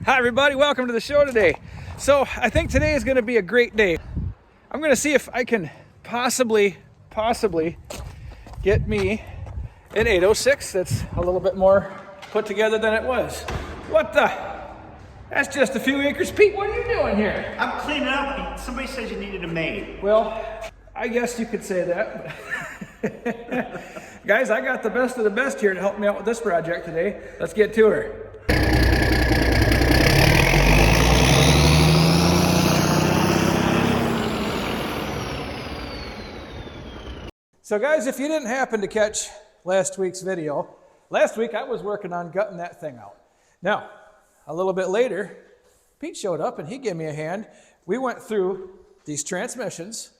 Hi everybody, welcome to the show today. So I think today is going to be a great day. I'm going to see if I can possibly get me an 806 that's a little bit more put together than it was. What the? That's just a few acres. Pete, what are you doing here? I'm cleaning up. Somebody says you needed a maid. Well, I guess you could say that. Guys, I got the best of the best here to help me out with this project today. Let's get to her. So guys, if you didn't happen to catch last week's video, last week I was working on gutting that thing out. Now, a little bit later, Pete showed up and he gave me a hand. We went through these transmissions.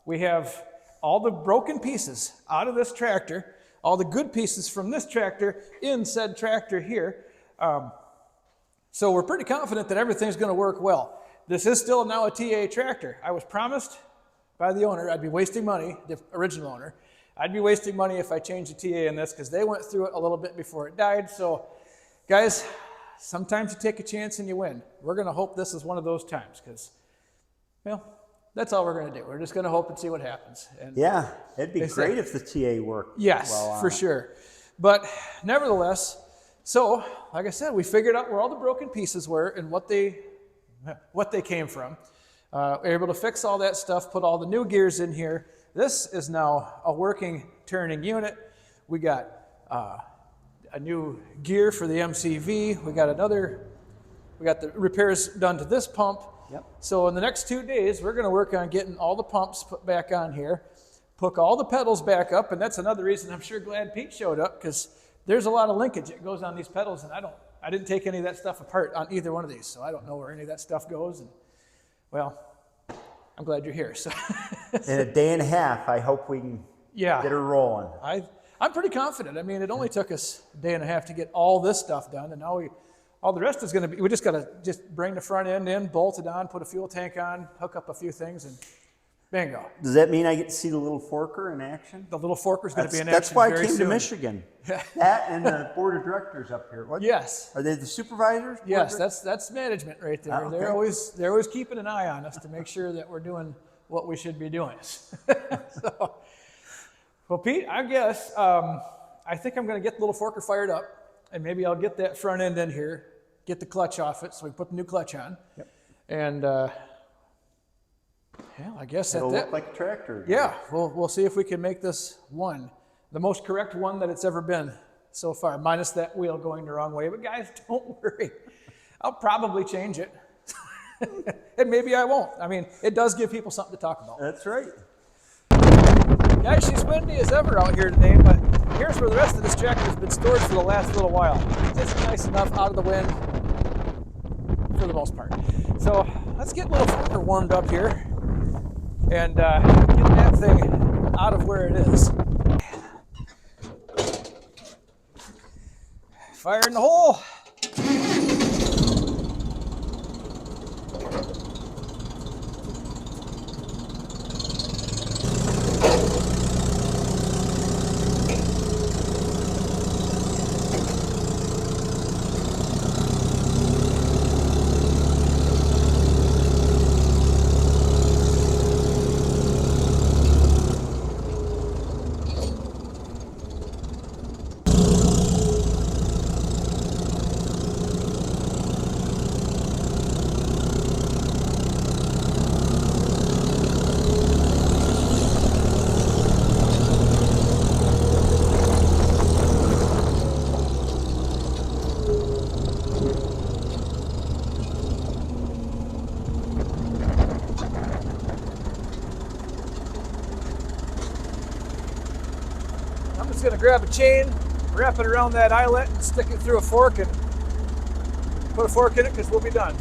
We have all the broken pieces out of this tractor, all the good pieces from this tractor in said tractor here. So we're pretty confident that everything's going to work well. This is still now a TA tractor. I was promised by the owner I'd be wasting money, the original owner. I'd be wasting money if I changed the TA in this because they went through it a little bit before it died. So guys, sometimes you take a chance and you win. We're going to hope this is one of those times because, well, that's all we're going to do. We're just going to hope and see what happens. And yeah, it'd be great if the TA worked. Yes, well for sure. But nevertheless, so like I said, we figured out where all the broken pieces were and what they came from. We're able to fix all that stuff, put all the new gears in here. This is now a working turning unit. We got a new gear for the MCV. We got the repairs done to this pump. Yep. So in the next 2 days, we're going to work on getting all the pumps put back on here, hook all the pedals back up, and that's another reason I'm sure glad Pete showed up because there's a lot of linkage that goes on these pedals, and I didn't take any of that stuff apart on either one of these, so I don't know where any of that stuff goes. And well, I'm glad you're here. So in a day and a half, I hope we can get her rolling. I'm pretty confident. I mean, it only took us a day and a half to get all this stuff done, and now all the rest is going to be, we just got to bring the front end in, bolt it on, put a fuel tank on, hook up a few things, and bingo. Does that mean I get to see the little forker in action? The little forker is going to be in action. That's why very I came soon. to Michigan. That and the board of directors up here. What? Yes. Are they the supervisors? Yes, that's management right there. Okay. They're always keeping an eye on us to make sure that we're doing what we should be doing. So, well, Pete, I guess I think I'm going to get the little forker fired up, and maybe I'll get that front end in here, get the clutch off it, so we put the new clutch on. Yep. And yeah, I guess it'll that's look like a tractor. Yeah, we'll see if we can make this the most correct one that it's ever been so far, minus that wheel going the wrong way. But guys, don't worry. I'll probably change it. And maybe I won't. I mean, it does give people something to talk about. That's right. Guys, she's windy as ever out here today, but here's where the rest of this tractor has been stored for the last little while. It's nice enough out of the wind for the most part. So let's get little forker warmed up here and get that thing out of where it is. Fire in the hole. I'm just going to grab a chain, wrap it around that eyelet, and stick it through a fork and put a fork in it because we'll be done.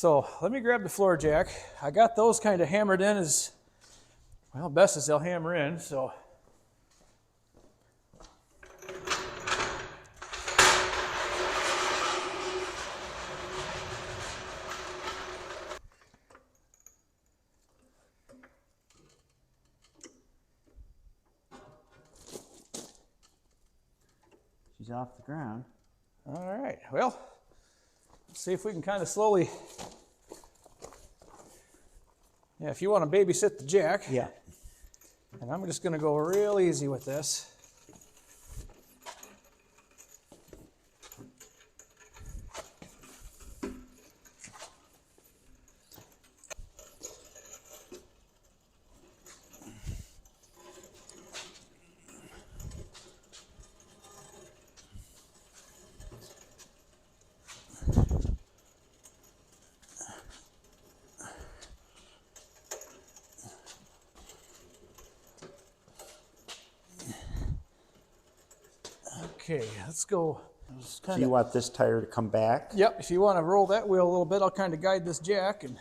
So let me grab the floor jack. I got those kind of hammered in as, well, best as they'll hammer in, so. She's off the ground. All right, well, let's see if we can kind of slowly, yeah, if you want to babysit the jack. Yeah. And I'm just going to go real easy with this. Okay, let's go. So you want this tire to come back? Yep, if you want to roll that wheel a little bit, I'll kind of guide this jack. And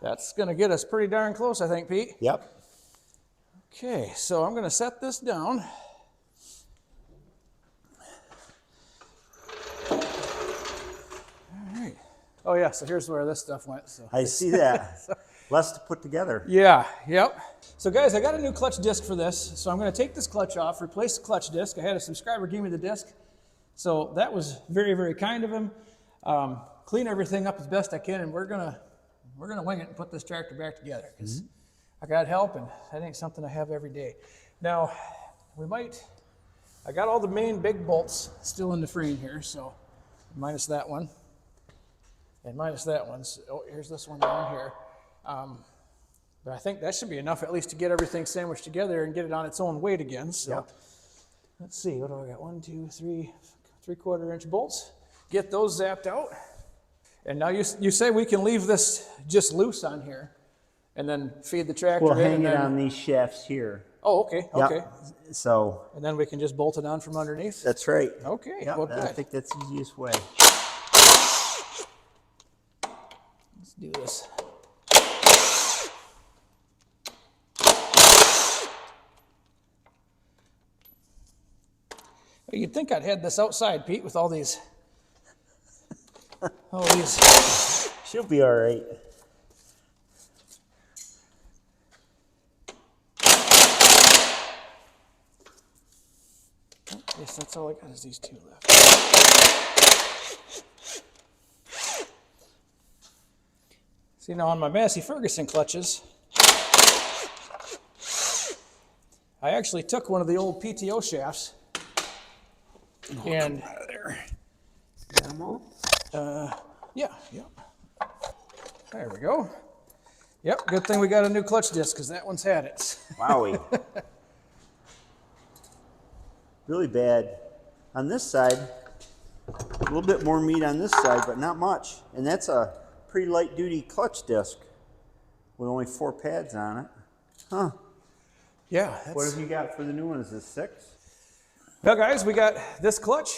that's going to get us pretty darn close, I think, Pete. Yep. Okay, so I'm going to set this down. Oh yeah, so here's where this stuff went. So I see that. Less to put together. Yeah, yep. So guys, I got a new clutch disc for this. So I'm going to take this clutch off, replace the clutch disc. I had a subscriber give me the disc. So that was very, very kind of him. Clean everything up as best I can, and we're gonna wing it and put this tractor back together because I got help, and that ain't something I have every day. Now, I got all the main big bolts still in the frame here, so minus that one. And minus that one. So, oh, here's this one down here. But I think that should be enough at least to get everything sandwiched together and get it on its own weight again. So yep. Let's see, what do I got? 1, 2, 3, 3/4 inch bolts. Get those zapped out. And now you say we can leave this just loose on here and then feed the tractor We'll in. hang it on these shafts here. Oh, okay, okay. Yep. So. And then we can just bolt it on from underneath? That's right. Okay, yep. well, good. I think that's the easiest way. Let's do this. Well, you'd think I'd had this outside, Pete, with all these. She'll be all right. Oh, yes, that's all I got is these two left. See, now on my Massey Ferguson clutches, I actually took one of the old PTO shafts and out of there. Got them all? yeah. There we go. Yep, good thing we got a new clutch disc because that one's had it. Wowie. Really bad. On this side, a little bit more meat on this side, but not much. And that's a pretty light duty clutch disc with only 4 pads on it. Huh. Yeah. What have you got for the new one? Is this 6? Well, guys, we got this clutch.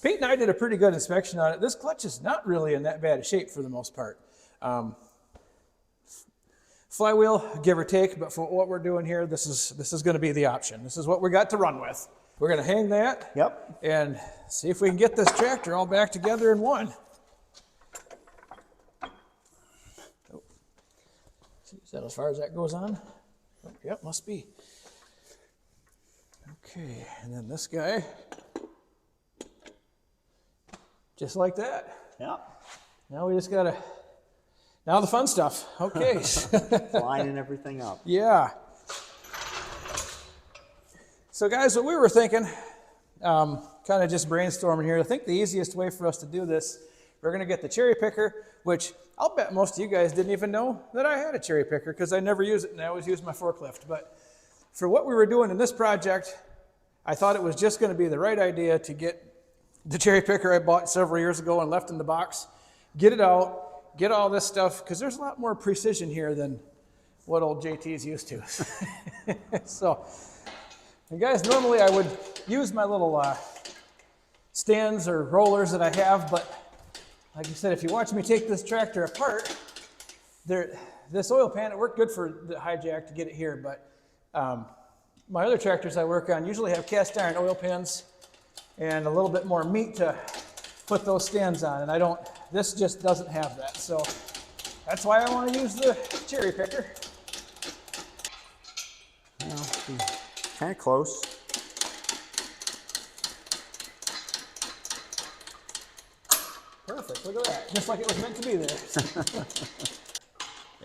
Pete and I did a pretty good inspection on it. This clutch is not really in that bad a shape for the most part. Flywheel, give or take, but for what we're doing here, this is going to be the option. This is what we got to run with. We're going to hang that. Yep. And see if we can get this tractor all back together in one. Oh. Is that as far as that goes on? Oh, yep, must be. Okay, and then this guy. Just like that. Yep. Now we just gotta, now the fun stuff. Okay. Lining everything up. Yeah. So guys, what we were thinking, kind of just brainstorming here, I think the easiest way for us to do this, we're gonna get the cherry picker, which I'll bet most of you guys didn't even know that I had a cherry picker because I never use it and I always use my forklift. But for what we were doing in this project, I thought it was just gonna be the right idea to get the cherry picker I bought several years ago and left in the box, get it out, get all this stuff, because there's a lot more precision here than what old JT's used to. So, and guys, normally I would use my little stands or rollers that I have, but like I said, if you watch me take this tractor apart, this oil pan, it worked good for the hijack to get it here, but my other tractors I work on usually have cast iron oil pans and a little bit more meat to put those stands on, and this just doesn't have that. So that's why I want to use the cherry picker. Kind of close. Perfect, look at that. Just like it was meant to be there.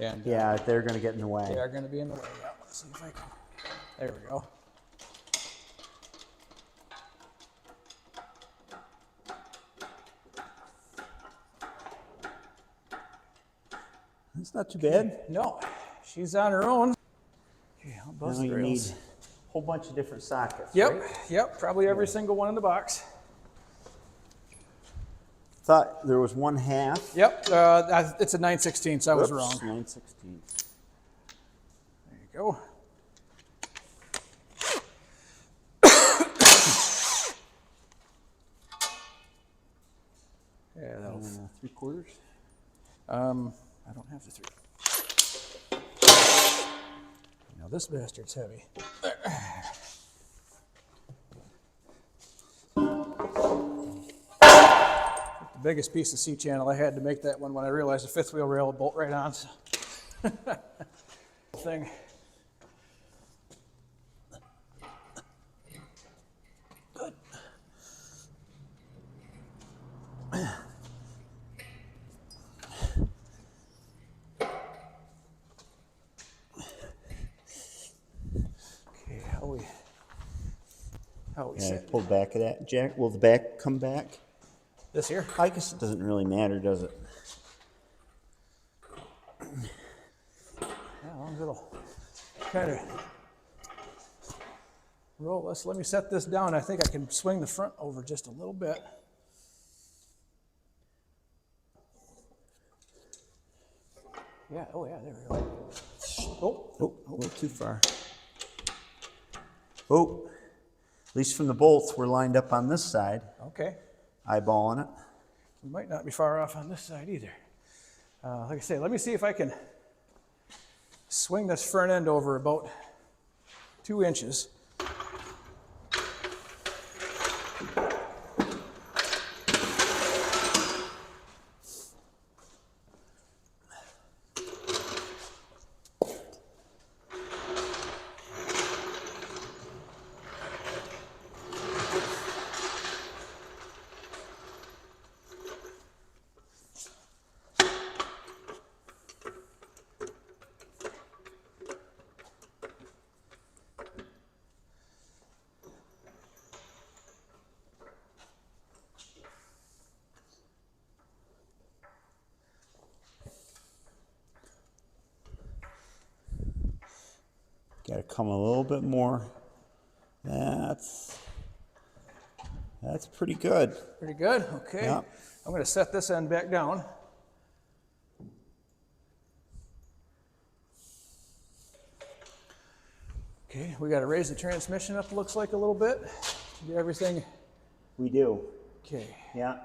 And Yeah, they're going to get in the way. they are going to be in the way. Yeah, let's see if I can. There we go. It's not too bad. No, she's on her own. Okay, I'll buzz Now the you need rails. a whole bunch of different sockets. Yep, Right? yep, probably every single one in the box. Thought there was 1/2. Yep, it's a 9/16, so I was wrong. 9/16. There you go. Yeah, that'll. 3/4. I don't have the 3. Now this bastard's heavy. There. The biggest piece of C-channel I had to make that one when I realized the fifth wheel rail would bolt right on. So. Thing. Good. Okay, how we Yeah, set pull back of that, Jack. Will the back come back? this here? I guess it doesn't really matter, does it? Yeah, as long as it'll kind of roll. Let me set this down. I think I can swing the front over just a little bit. Yeah, oh yeah, there we go. Oh, a little too far. Oh, at least from the bolts, we're lined up on this side, Okay. eyeballing it. We might not be far off on this side either. Like I say, let me see if I can swing this front end over about 2 inches. Got to come a little bit more. That's pretty good. Pretty good, okay. Yeah. I'm gonna set this end back down. Okay, we gotta raise the transmission up, looks like a little bit. Do everything, We do. okay. Yeah,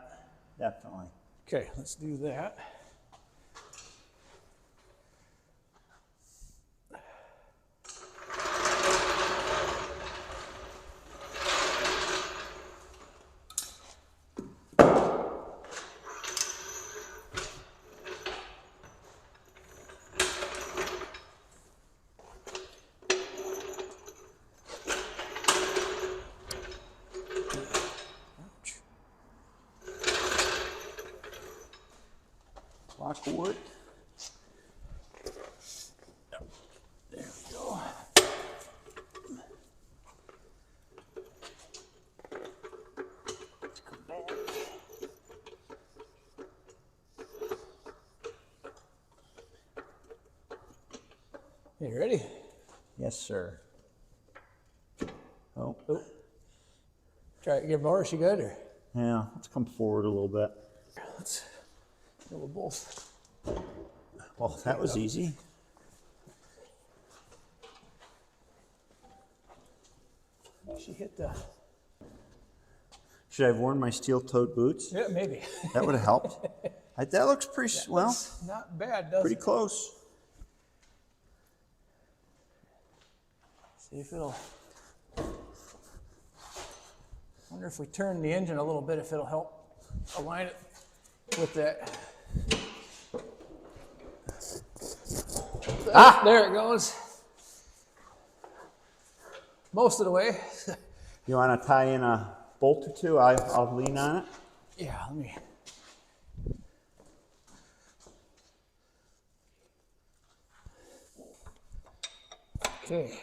definitely. Okay, let's do that. Block of wood. There we go. Let's come back. You ready? Yes, sir. Oh, Oh. Try it, give more, is she good, or? yeah. Let's come forward a little bit. Let's go with both. Well, that was easy. She hit the, Should I have worn my steel-toed boots? yeah, maybe. That would have helped. That looks pretty, well, It's not bad, does pretty it? close. See if it'll, wonder if we turn the engine a little bit, if it'll help align it with that. Ah, there it goes. Most of the way. You want to tie in a bolt or two? I'll lean on it. Yeah, let me. Okay.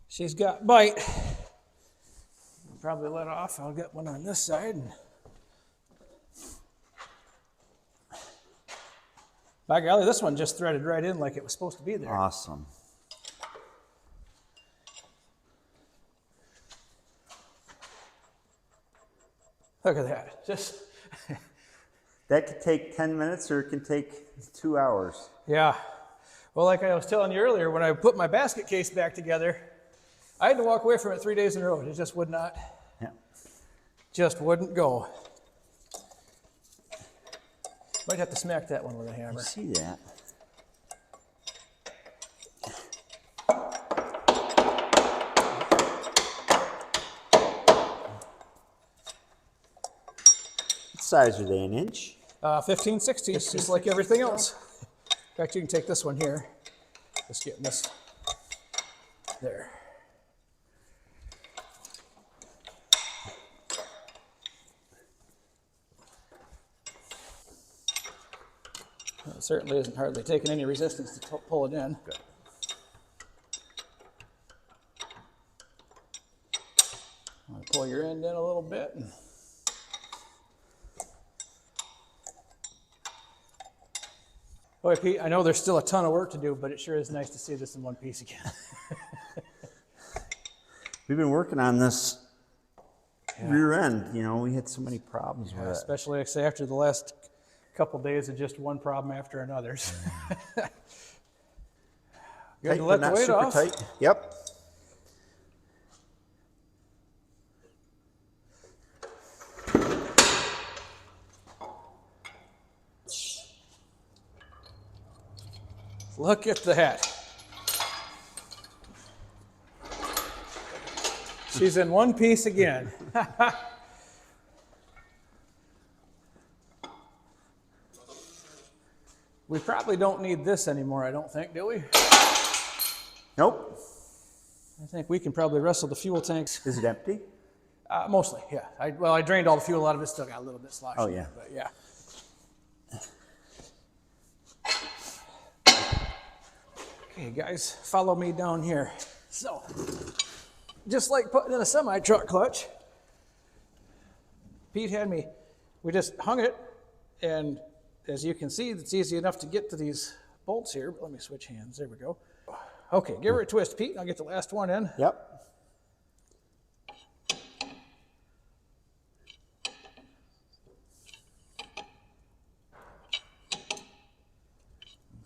She's got bite. Probably let off. I'll get one on this side. And by golly, this one just threaded right in like it was supposed to be there. Awesome. Look at that. Just That could take 10 minutes or it can take 2 hours. yeah. Well, like I was telling you earlier, when I put my basket case back together, I had to walk away from it 3 days in a row. It just would not, Yeah. just wouldn't go. Might have to smack that one with a hammer. See that? What size are they, an inch? 15 16s, just like everything else. In fact, you can take this one here. Just getting this there. Well, it certainly isn't hardly taking any resistance to pull it in. Good. Pull your end in a little bit. And boy, Pete, I know there's still a ton of work to do, but it sure is nice to see this in one piece again. We've been working on this rear end. You know, we had so many problems with it. Especially, like I say, after the last couple days of just one problem after another. Good Tight, to but let the not weight super off. tight. Yep. Look at that. She's in one piece again. We probably don't need this anymore, I don't think, do we? Nope. I think we can probably wrestle the fuel tanks. Is it empty? Mostly, yeah. I drained all the fuel out of it, still got a little bit sloshy. Oh, yeah. But yeah. Okay, guys, follow me down here. So, just like putting in a semi-truck clutch, Pete had me, we just hung it, and as you can see, it's easy enough to get to these bolts here. But let me switch hands. There we go. Okay, give her a twist, Pete, and I'll get the last one in. Yep.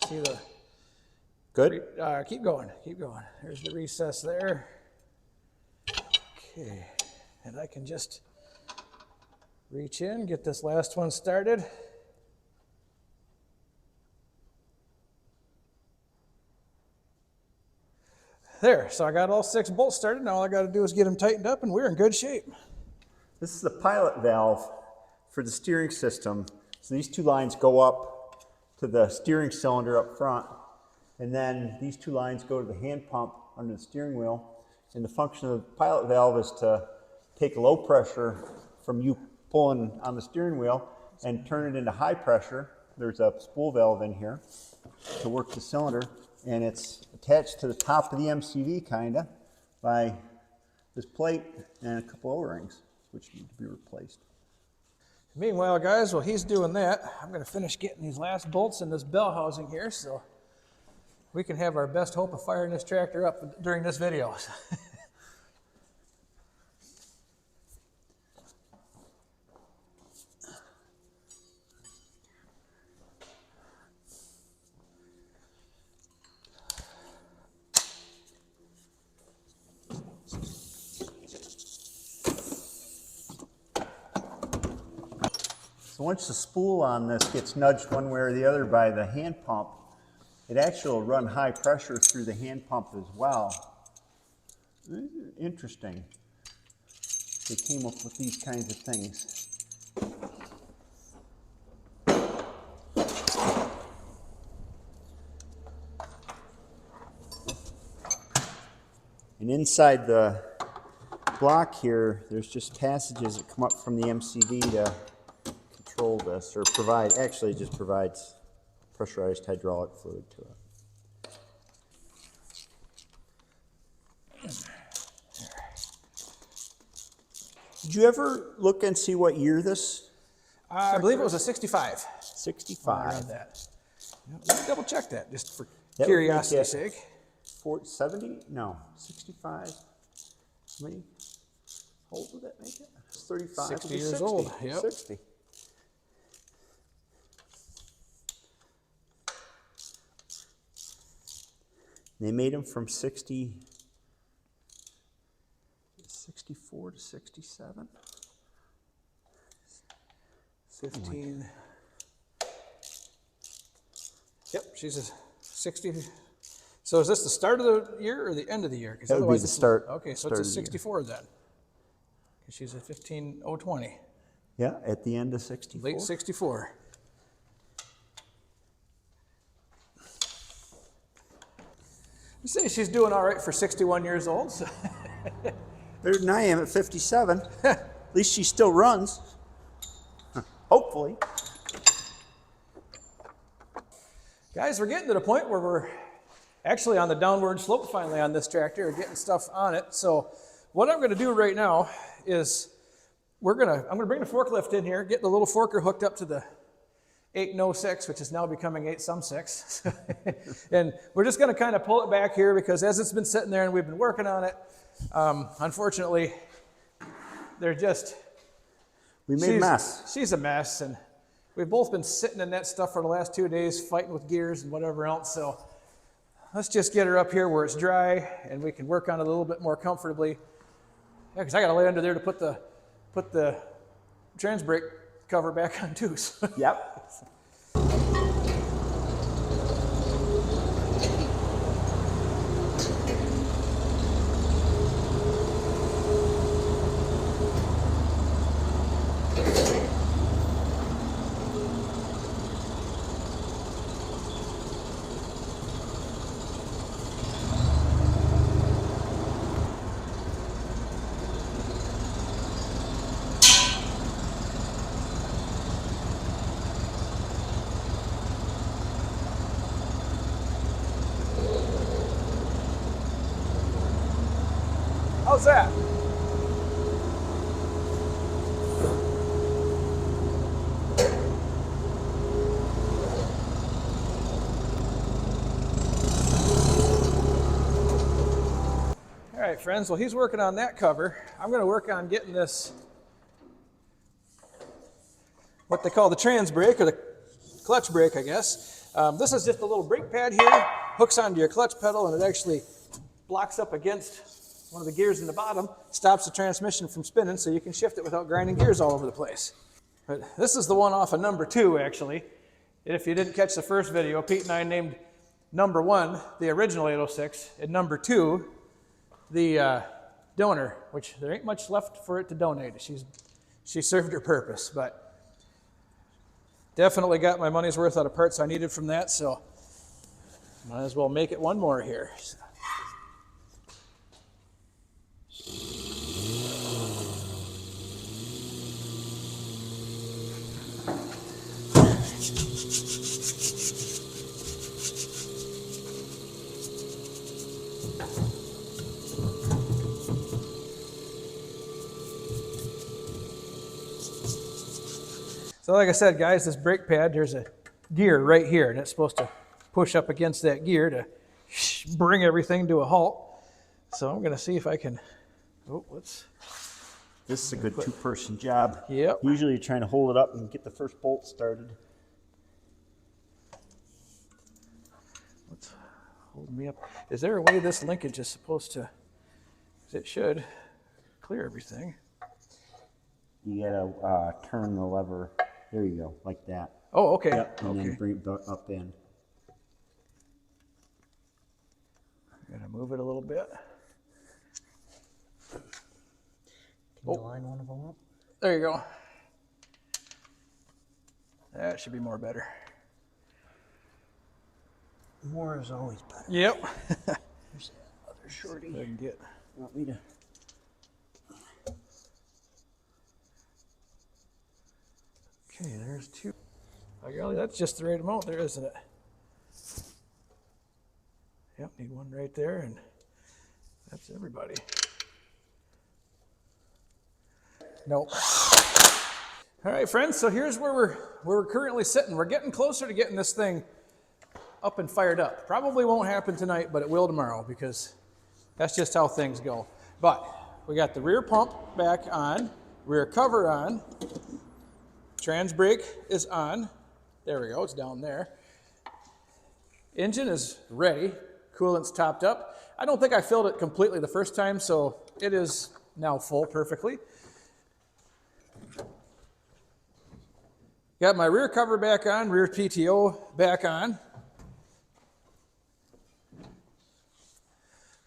See the, Good. keep going, keep going. There's the recess there. Okay, and I can just reach in, get this last one started. There, so I got all 6 bolts started. Now all I got to do is get them tightened up and we're in good shape. This is the pilot valve for the steering system. So these 2 lines go up to the steering cylinder up front, and then these 2 lines go to the hand pump under the steering wheel. And the function of the pilot valve is to take low pressure from you pulling on the steering wheel and turn it into high pressure. There's a spool valve in here to work the cylinder, and it's attached to the top of the MCV kinda by this plate and a couple O-rings, which need to be replaced. Meanwhile, guys, while he's doing that, I'm going to finish getting these last bolts in this bell housing here so we can have our best hope of firing this tractor up during this video. So once the spool on this gets nudged one way or the other by the hand pump, it actually will run high pressure through the hand pump as well. Interesting. They came up with these kinds of things. And inside the block here, there's just passages that come up from the MCD to control this, or provide, actually it just provides pressurized hydraulic fluid to it. Did you ever look and see what year this? I believe it was a 65. 65. I read that. Let me double check that just for That would curiosity's make it sake. 70? No, 65. How many? How old would that make it? It's 35. 60 It'll be years 60. old, yep. 60. They made them from 64 to 67. 15. Yep, she's a 60. So is this the start of the year or the end of the year? 'Cause That would be otherwise the this is- start. Okay, so start it's a of the year. 64 then. 'Cause she's a 15020, Yeah, at the end of 64. late 64. You say she's doing all right for 61 years old. So. Better than I am at 57. At least she still runs. Hopefully. Guys, we're getting to the point where we're actually on the downward slope finally on this tractor, getting stuff on it. So what I'm going to do right now is I'm going to bring the forklift in here, get the little forker hooked up to the 8.06, which is now becoming 8-some-6. And we're just going to kind of pull it back here because as it's been sitting there and we've been working on it, unfortunately, they're just... We made a mess. She's a mess, and we've both been sitting in that stuff for the last 2 days, fighting with gears and whatever else. So let's just get her up here where it's dry, and we can work on it a little bit more comfortably. Yeah, because I got to lay under there to put the trans brake cover back on too. So. Yep. How's that? All right, friends, well, he's working on that cover. I'm going to work on getting this, what they call the trans brake, or the clutch brake, I guess. This is just a little brake pad here, hooks onto your clutch pedal, and it actually blocks up against one of the gears in the bottom, stops the transmission from spinning so you can shift it without grinding gears all over the place. But this is the one off of number 2, actually. If you didn't catch the first video, Pete and I named number 1 the original 806, and number 2 the donor, which there ain't much left for it to donate. She served her purpose, but definitely got my money's worth out of parts I needed from that, so might as well make it one more here. So like I said, guys, this brake pad, there's a gear right here, and it's supposed to push up against that gear to bring everything to a halt. So I'm going to see if I can, This is a good two-person job. Yep. Usually you're trying to hold it up and get the first bolt started. What's holding me up? Is there a way this linkage is supposed to, 'cause it should clear everything. You gotta turn the lever There you go, like that. Oh, okay. Yep, and Okay. then bring it up in. Gonna move it a little bit. Can you line one of them up? There you go. That should be more better. More is always better. Yep. There's that other shorty. I can get. Want me to? Okay, there's two. Oh, golly, that's just the right amount there, isn't it? Yep, need one right there, and that's everybody. Nope. All right, friends, so here's where we're currently sitting. We're getting closer to getting this thing up and fired up. Probably won't happen tonight, but it will tomorrow because that's just how things go. But we got the rear pump back on, rear cover on, trans brake is on. There we go, it's down there. Engine is ready, coolant's topped up. I don't think I filled it completely the first time, so it is now full perfectly. Got my rear cover back on, rear PTO back on.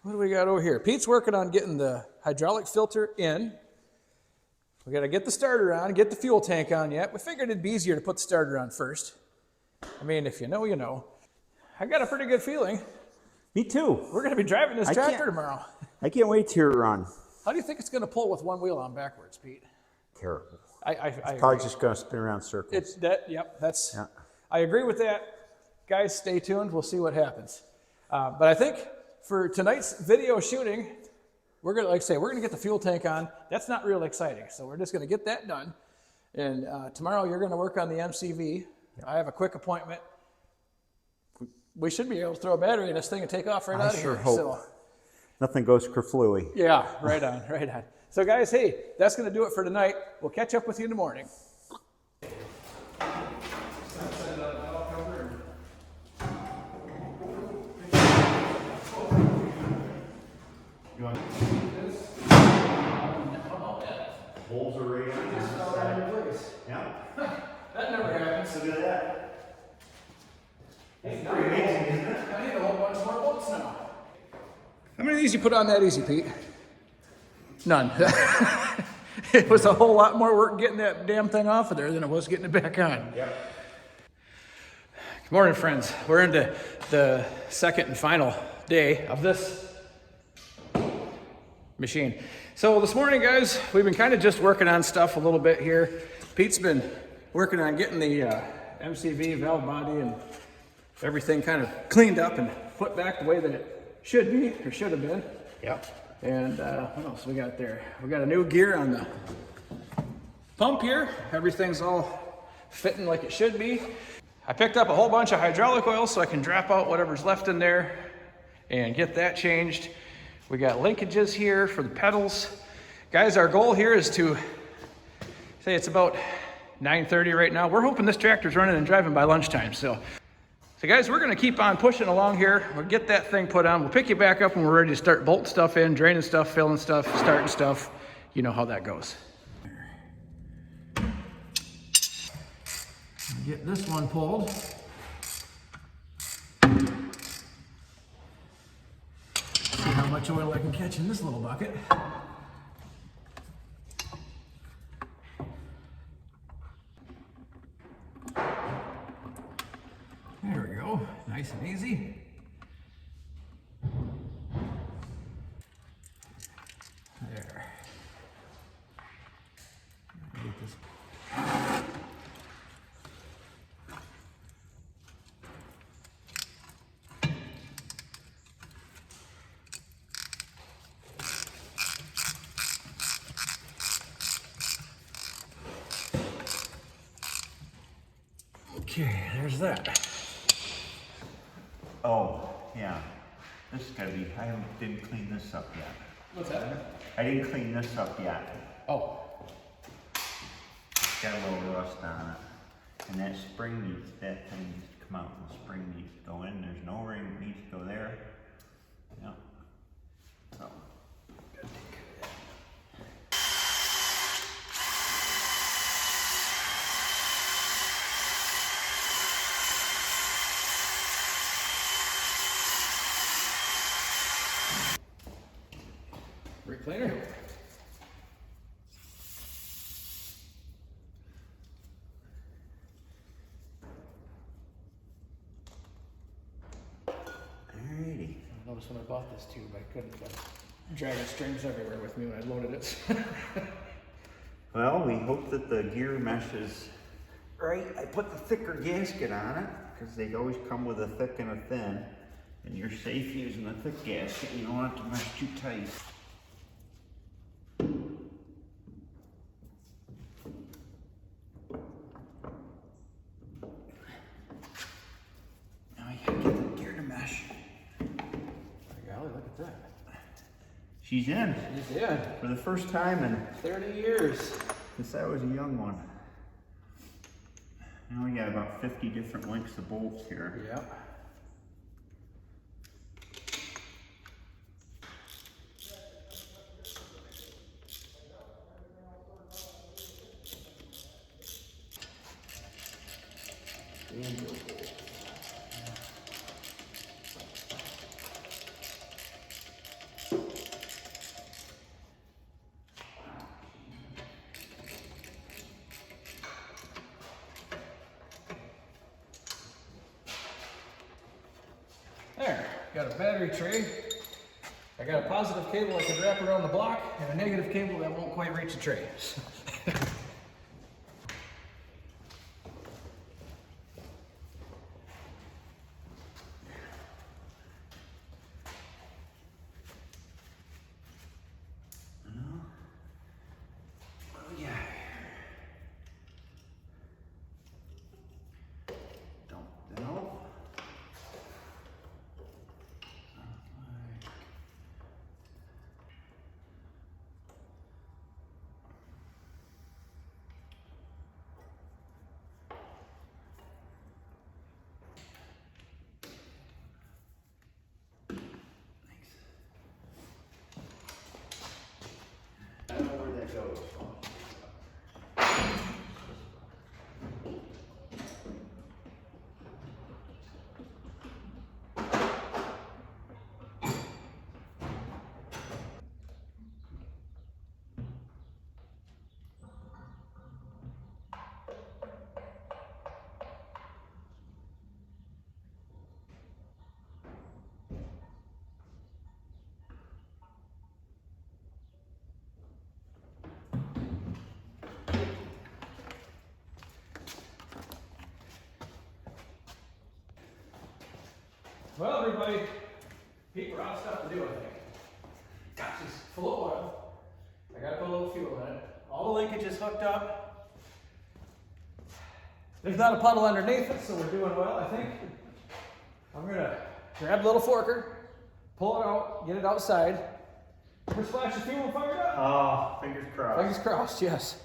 What do we got over here? Pete's working on getting the hydraulic filter in. We got to get the starter on, get the fuel tank on yet. We figured it'd be easier to put the starter on first. I mean, if you know, you know. I got a pretty good feeling. Me too. We're going to be driving this I tractor can't- tomorrow. I can't wait to hear it run. How do you think it's going to pull with one wheel on backwards, Pete? Terrible. I Probably agree. just going to spin around circles. It's that. Yep, that's. Yeah. I agree with that, guys. Stay tuned. We'll see what happens. But I think for tonight's video shooting, we're gonna, like I say, we're gonna get the fuel tank on. That's not real exciting, so we're just gonna get that done. And tomorrow you're gonna work on the MCV. I have a quick appointment. We should be able to throw a battery in this thing and take off right out of sure here. hope. So, Nothing goes kerflooey. yeah, right on, right on. So guys, hey, that's gonna do it for tonight. We'll catch up with you in the morning. Holes are right on this side. Yeah. That never happens. Look at that. Hey, now pretty amazing, isn't it? I need a whole bunch more bolts now. How many of these you put on that easy, Pete? None. It was a whole lot more work getting that damn thing off of there than it was getting it back on. Yep. Good morning, friends. We're into the second and final day of this machine. So this morning, guys, we've been kind of just working on stuff a little bit here. Pete's been working on getting the MCV valve body and everything kind of cleaned up and put back the way that it should be, or should have been. Yep. And what else we got there? We got a new gear on the pump here. Everything's all fitting like it should be. I picked up a whole bunch of hydraulic oil so I can drop out whatever's left in there and get that changed. We got linkages here for the pedals. Guys, our goal here is to say it's about 9:30 right now. We're hoping this tractor's running and driving by lunchtime. So guys, we're gonna keep on pushing along here. We'll get that thing put on. We'll pick you back up when we're ready to start bolting stuff in, draining stuff, filling stuff, starting stuff. You know how that goes. Get this one pulled. See how much oil I can catch in this little bucket. There we go, nice and easy. There. Get this. Okay, there's that. Oh, yeah. This is gotta be, I didn't clean this up yet. What's that? I didn't clean this up yet. Oh, Got a little rust on it. And that spring needs, that thing needs to come out and the spring needs to go in. There's no ring that needs to go there. Yep. So. Brake cleaner. Alrighty. I noticed when I bought this tube, I couldn't dragging strings everywhere with me when I loaded it. Well, we hope that the gear mesh is right. I put the thicker gasket on it because they always come with a thick and a thin, and you're safe using a thick gasket. You don't want it to mesh too tight. Now you gotta get the gear to mesh. Golly, look at that. She's in He's in. for the first time in 30 years. since I was a young one. Now we got about 50 different lengths of bolts here. Yep. There, got a battery tray. I got a positive cable I can wrap around the block and a negative cable that won't quite reach the tray. Oh yeah. Dump that off. I don't know where that goes. Well, everybody, Pete, we're out of stuff to do, I think. Gosh, it's full of oil. I gotta put a little fuel in it. All the linkages hooked up. There's not a puddle underneath it, so we're doing well, I think. I'm gonna grab the little forker, pull it out, get it outside. We're splashing fuel and fire it up. Oh, fingers crossed. Fingers crossed, yes.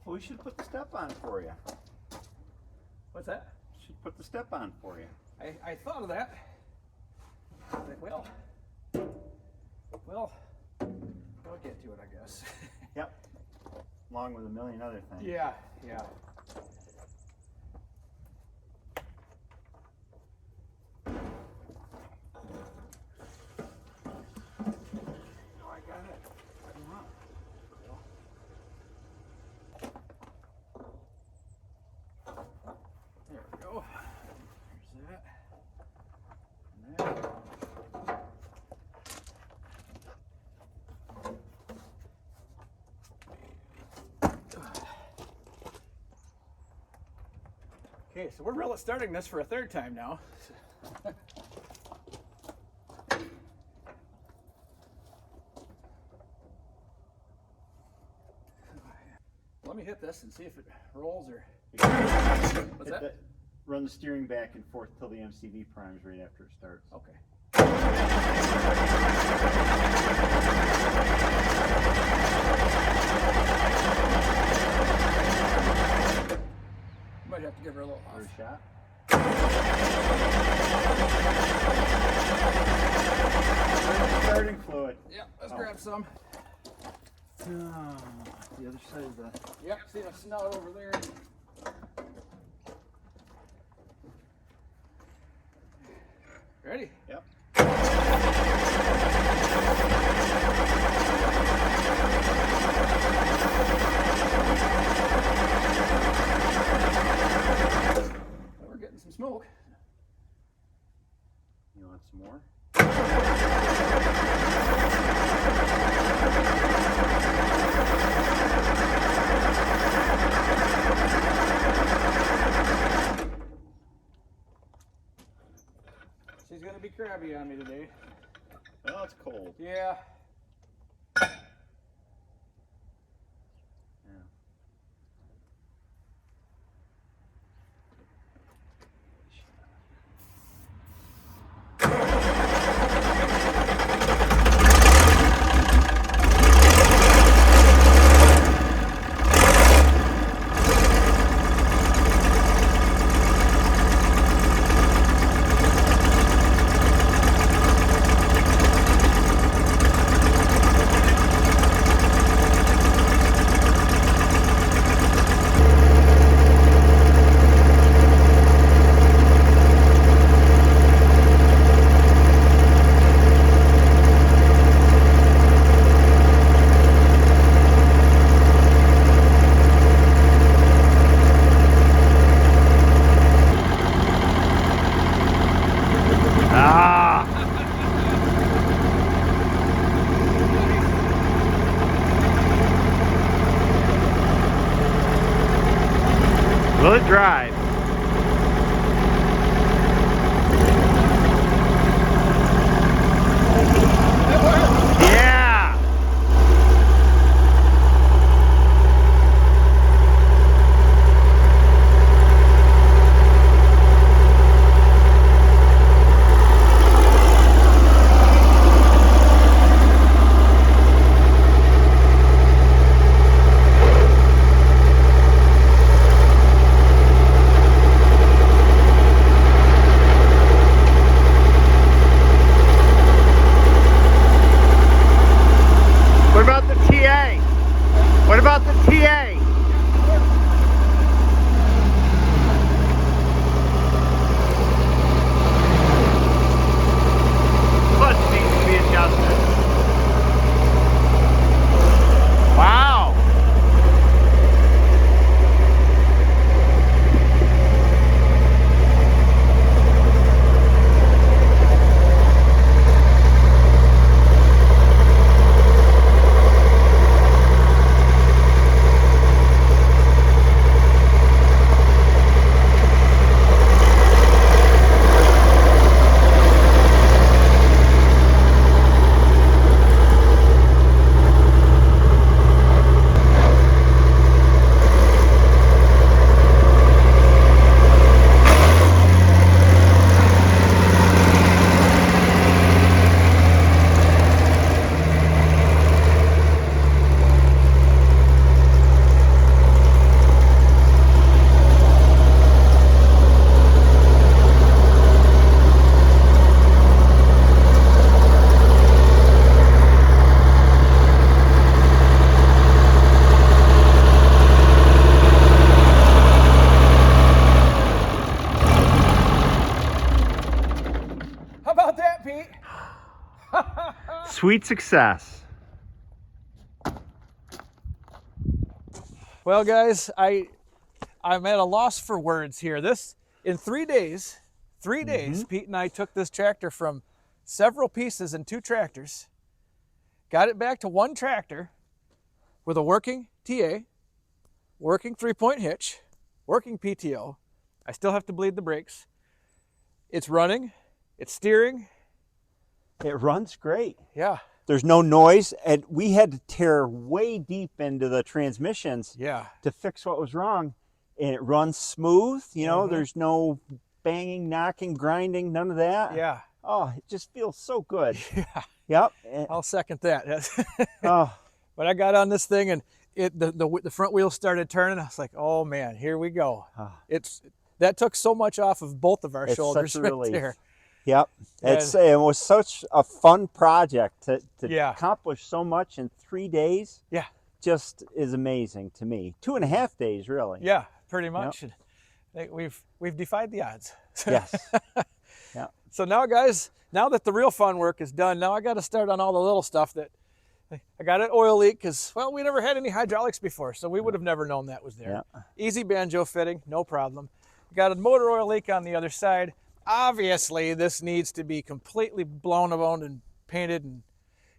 We should put the step on for you. What's that? Should put the step on for you. I thought of that. I was like, well, I'll get to it, I guess. Yep. Along with a million other things. Yeah, yeah. Oh, I got it. There we go. Okay, so we're really starting this for a third time now. Let me hit this and see if it rolls or. What's that? Run the steering back and forth till the MCV primes right after it starts. Okay. Might have to give her a little off. First shot. Starting fluid. Yep, let's grab some. The other side of the. Yep, see the snout over there. Ready? Yep. We're getting some smoke. You want some more? She's gonna be crabby on me today. Well, it's cold. Yeah. Will it drive? Yeah! What about the TA? What about the TA? Clutch needs to be adjusted. Wow. How about that, Pete? Sweet success. Well, guys, I'm at a loss for words here. This in 3 days, 3 days, Pete and I took this tractor from several pieces in 2 tractors, got it back to 1 tractor with a working TA, working 3-point hitch, working PTO, I still have to bleed the brakes. It's running. It's steering. It runs great. Yeah. There's no noise, and we had to tear way deep into the transmissions Yeah. to fix what was wrong, and it runs smooth. You know, there's no banging, knocking, grinding, none of that. Yeah. Oh, it just feels so good. Yeah. Yep. I'll second that. Oh, But I got on this thing and the front wheels started turning. I was like, oh man, here we go. That took so much off of both of our it's shoulders such a right relief. there. Yep. It was such a fun project to accomplish so much in 3 days. Yeah. Just is amazing to me. 2.5 days, really. Yeah, pretty much. Yep. And we've defied the odds. Yes. Yeah. So now, guys, now that the real fun work is done, now I got to start on all the little stuff that I got an oil leak because, well, we never had any hydraulics before, so we would have never known that was there. Yeah. Easy banjo fitting, no problem. Got a motor oil leak on the other side. Obviously, this needs to be completely blown around and painted, and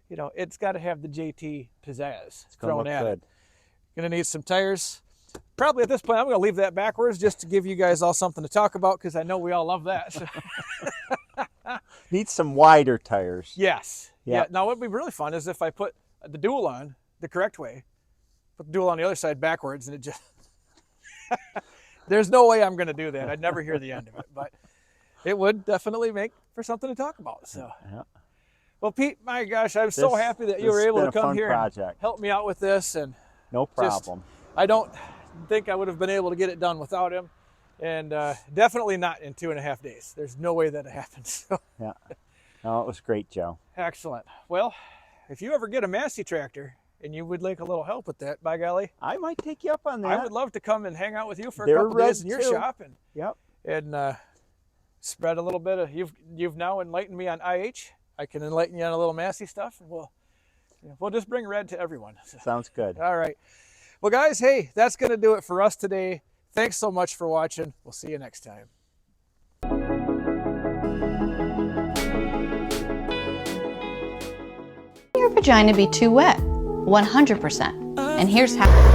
you know it's got to have the JT pizzazz thrown at it. Gonna need some tires. Probably at this point, I'm gonna leave that backwards just to give you guys all something to talk about because I know we all love that. So. Need some wider tires. Yes. Yep. Yeah. Now, what would be really fun is if I put the dual on the correct way, put the dual on the other side backwards, and it just. There's no way I'm going to do that. I'd never hear the end of it, but it would definitely make for something to talk about. So, yeah. Well, Pete, my gosh, I'm so happy that you were able to come here and help me out with this. And no problem. I don't think I would have been able to get it done without him, and definitely not in 2.5 days. There's no way that it happens. So. Yeah. No, it was great, Joe. Excellent. Well, if you ever get a Massey tractor and you would like a little help with that, by golly, I might take you up on that. I would love to come and hang out with you for a couple days in your shop and spread a little bit of. You've now enlightened me on IH. I can enlighten you on a little Massey stuff, and we'll just bring red to everyone. Sounds good. All right. Well, guys, hey, that's going to do it for us today. Thanks so much for watching. We'll see you next time. Your vagina be too wet? 100%. And here's how.